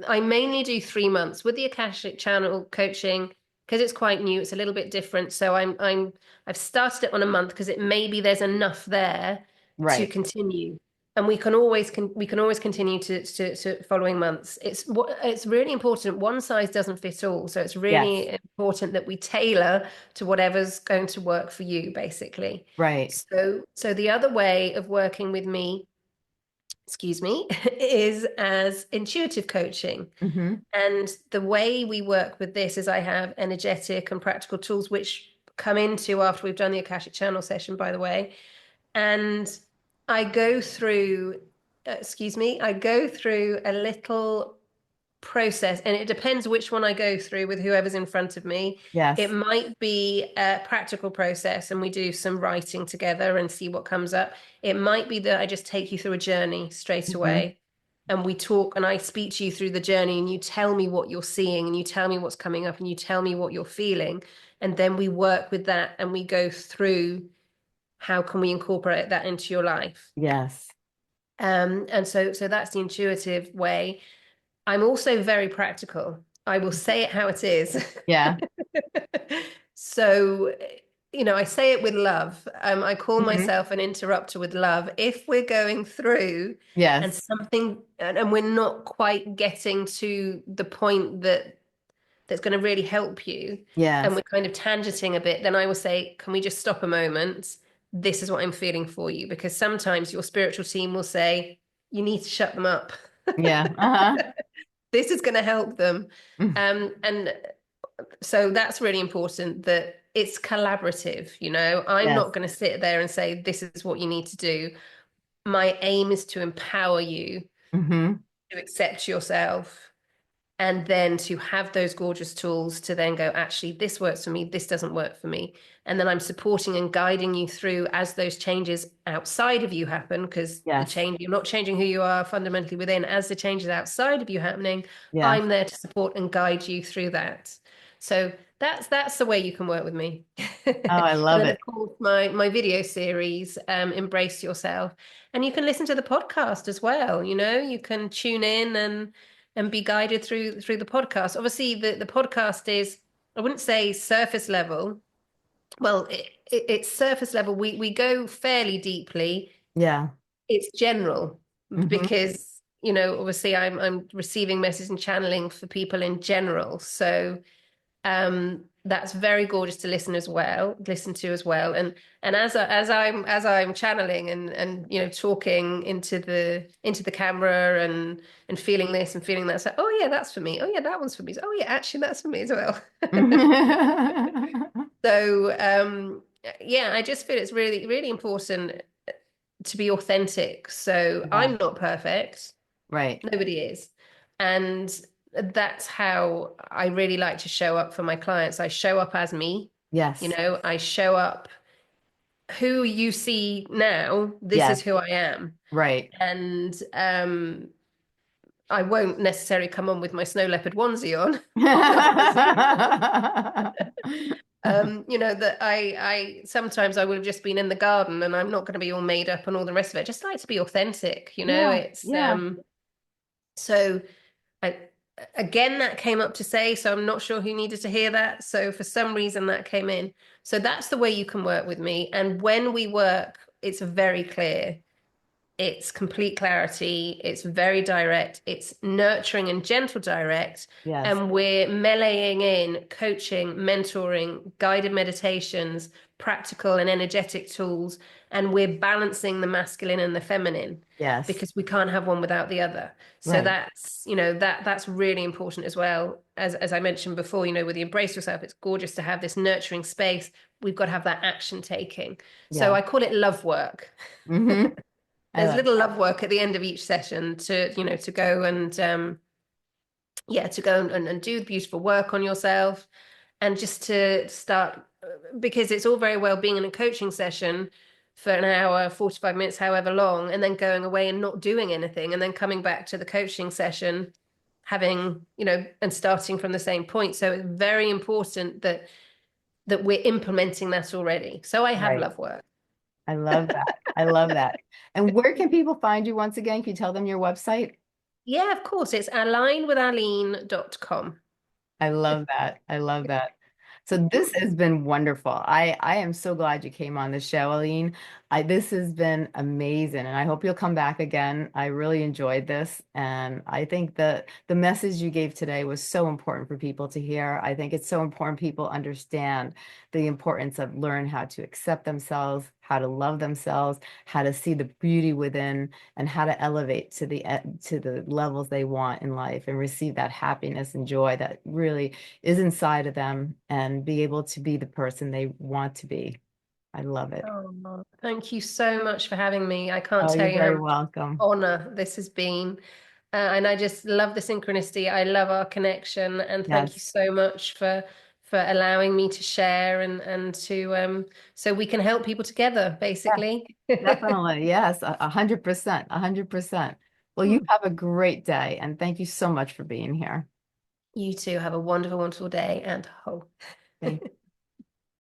I mainly do 3 months with the Akashic Channel coaching because it's quite new. It's a little bit different. So I've started it on a month because it maybe there's enough there to Right. continue, and we can always continue to following months. It's really important. One size doesn't fit all, so it's Yes. really important that we tailor to whatever's going to work for you, basically. Right. So the other way of working with me, excuse me, is as intuitive coaching. Hmm. And the way we work with this is I have energetic and practical tools, which come into after we've done the Akashic Channel session, by the way. And I go through, excuse me, I go through a little process, and it depends which one I go through with whoever's in front of me. It Yes. might be a practical process and we do some writing together and see what comes up. It might be that I just take you through a journey straight Hmm. away and we talk and I speak to you through the journey and you tell me what you're seeing and you tell me what's coming up and you tell me what you're feeling. And then we work with that and we go through how can we incorporate that into your life. Yes. And so that's the intuitive way. I'm also very practical. I will say it how it is. Yeah. So, I say it with love. I call Hmm. myself an interrupter with love. If we're going through and Yes. something, and we're not quite getting to the point that's going to really help you, and Yes. we're kind of tangenting a bit, then I will say, can we just stop a moment? This is what I'm feeling for you. Because sometimes your spiritual team will say, you need to shut them up. Yeah. Uh-huh. This is going to help them. And so that's really important that it's collaborative. I'm Yes. not going to sit there and say, this is what you need to do. My aim is to empower you Hmm. to accept yourself and then to have those gorgeous tools to then go, actually, this works for me, this doesn't work for me. And then I'm supporting and guiding you through as those changes outside of you happen, because Yes. you're not changing who you are fundamentally within. As the changes outside of you happening, Yes. I'm there to support and guide you through that. So that's the way you can work with me. Oh, I And love then it. of course my video series, Embrace Yourself. And you can listen to the podcast as well. You can tune in and be guided through the podcast. Obviously, the podcast is, I wouldn't say surface level. Well, it's surface level. We go fairly deeply. Yeah. It's general Hmm. because obviously I'm receiving messages and channeling for people in general. So that's very gorgeous to listen to as well. And as I'm channeling and talking into the camera and feeling this and feeling that, so oh yeah, that's for me. Oh yeah, that one's for me. Oh yeah, actually that's for me as well. So yeah, I just feel it's really, really important to be authentic. So Yeah. I'm not perfect. Right. Nobody is. And that's how I really like to show up for my clients. I show up as me. Yes. I show up who you see now, this is Yes. who I am. Right. And I won't necessarily come on with my snow leopard onesie on, obviously. That I sometimes I would have just been in the garden and I'm not going to be all made up and all the rest of it. Just like to be authentic, Yeah. it's Yeah. so I, again, that came up to say, so I'm not sure who needed to hear that. So for some reason that came in. So that's the way you can work with me. And when we work, it's very clear. It's complete clarity. It's very direct. It's nurturing and gentle direct. Yes. And we're meleeing in coaching, mentoring, guided meditations, practical and energetic tools, and we're balancing the masculine and the feminine Yes. because we can't have one without the other. So Right. that's, that's really important as well. As I mentioned before, with the embrace yourself, it's gorgeous to have this nurturing space. We've got to have that action taking. So Yeah. I call it love work. Hmm. I There's like little that. love work at the end of each session to go and to go and do the beautiful work on yourself, and just to start, because it's all very well being in a coaching session for an hour, 45 minutes, however long, and then going away and not doing anything, and then coming back to the coaching session having, and starting from the same point. So it's very important that we're implementing that already. So I have Right. love work. I love that. I love that. And where can people find you once again? Can you tell them your website? Yeah, of course. It's align.com. I love that. I love that. So this has been wonderful. I am so glad you came on the show, Aline. This has been amazing, and I hope you'll come back again. I really enjoyed this, and I think the message you gave today was so important for people to hear. I think it's so important people understand the importance of learn how to accept themselves, how to love themselves, how to see the beauty within, and how to elevate to the levels they want in life and receive that happiness and joy that really is inside of them and be able to be the person they want to be. I love it. Oh, thank you so much for having me. I can't Oh, tell you're you how very much welcome. honor this has been. And I just love the synchronicity. I love our connection. And thank you Yes. so much for allowing me to share and to so we can help people together, Yeah, basically. definitely. Yes, 100%, 100%. Well, you have a great day, and thank you so much for being here. You too have a wonderful, wonderful day and ho. Thank